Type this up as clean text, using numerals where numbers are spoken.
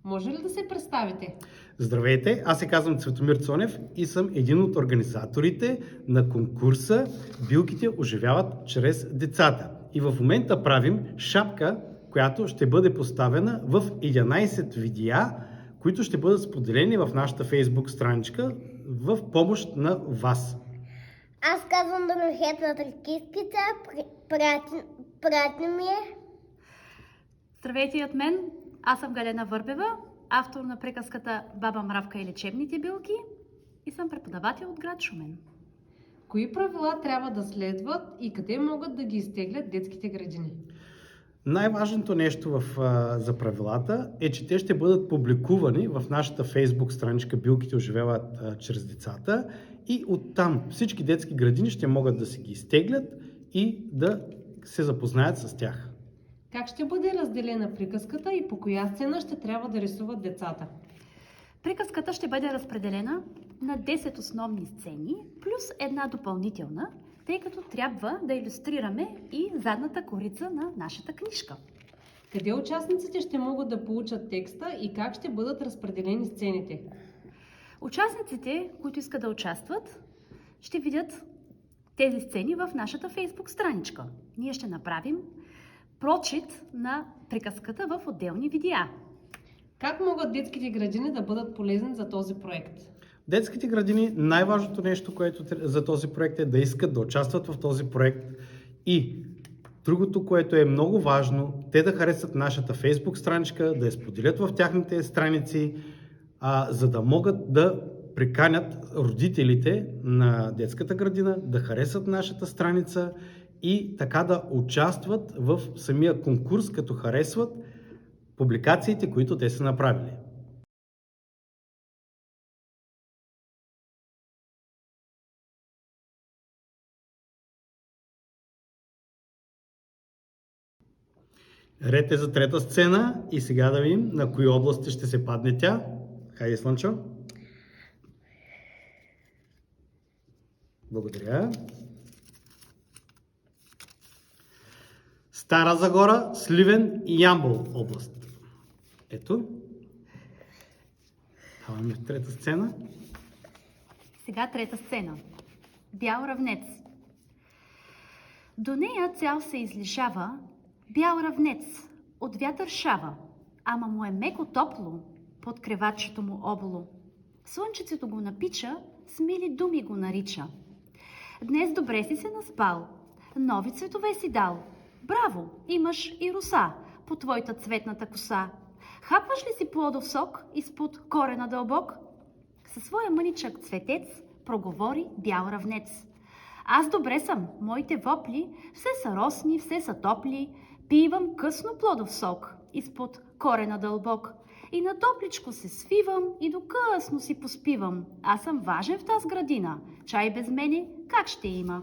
Може ли да се представите? Здравейте, аз се казвам Цветомир Цонев и съм един от организаторите на конкурса "Билките оживяват чрез децата". И в момента правим шапка, която ще бъде поставена в 11 видеа, които ще бъдат споделени в нашата фейсбук страничка в помощ на вас. Аз казвам Донохета Тракискица, приятно ми е. Здравейте и от мен, аз съм Галена Върбева, автор на приказката "Баба Мравка и лечебните билки" и съм преподавател от град Шумен. Кои правила трябва да следват и къде могат да ги изтеглят детските градини? Най-важното нещо за правилата е, че те ще бъдат публикувани в нашата фейсбук страничка "Билките оживяват чрез децата" и оттам всички детски градини ще могат да си ги изтеглят и да се запознаят с тях. Как ще бъде разделена приказката и по коя сцена ще трябва да рисуват децата? Приказката ще бъде разпределена на 10 основни сцени, плюс една допълнителна, тъй като трябва да илюстрираме и задната корица на нашата книжка. Къде участниците ще могат да получат текста и как ще бъдат разпределени сцените? Участниците, които искат да участват, ще видят тези сцени в нашата фейсбук страничка. Ние ще направим прочит на приказката в отделни видеа. Как могат детските градини да бъдат полезни за този проект? Детските градини, най-важното нещо, което за този проект е да искат да участват в този проект и другото, което е много важно, те да харесат нашата фейсбук страничка, да я споделят в тяхните страници, за да могат да приканят родителите на детската градина да харесат нашата страница и така да участват в самия конкурс, като харесват публикациите, които те са направили. Ред е за трета сцена и сега да видим на кои области ще се падне тя. Хайде, Слънчо. Благодаря. Стара Загора, Сливен и Ямбол област. Ето. Даваме в трета сцена. Сега трета сцена. Бял равнец. До нея цял се излишава бял равнец, от вятър шава, ама му е меко топло под креватчето му обло. Слънчецето го напича, с мили думи го нарича. Днес добре си се наспал, нови цветове си дал. Браво, имаш и роса по твоята цветната коса. Хапваш ли си плодов сок изпод корена дълбок? Със своя мъничък цветец проговори бял равнец. Аз добре съм, моите вопли все са росни, все са топли. Пивам късно плодов сок изпод корена дълбок. И на топличко се свивам и до късно си поспивам. Аз съм важен в тази градина. Чай без мене как ще има?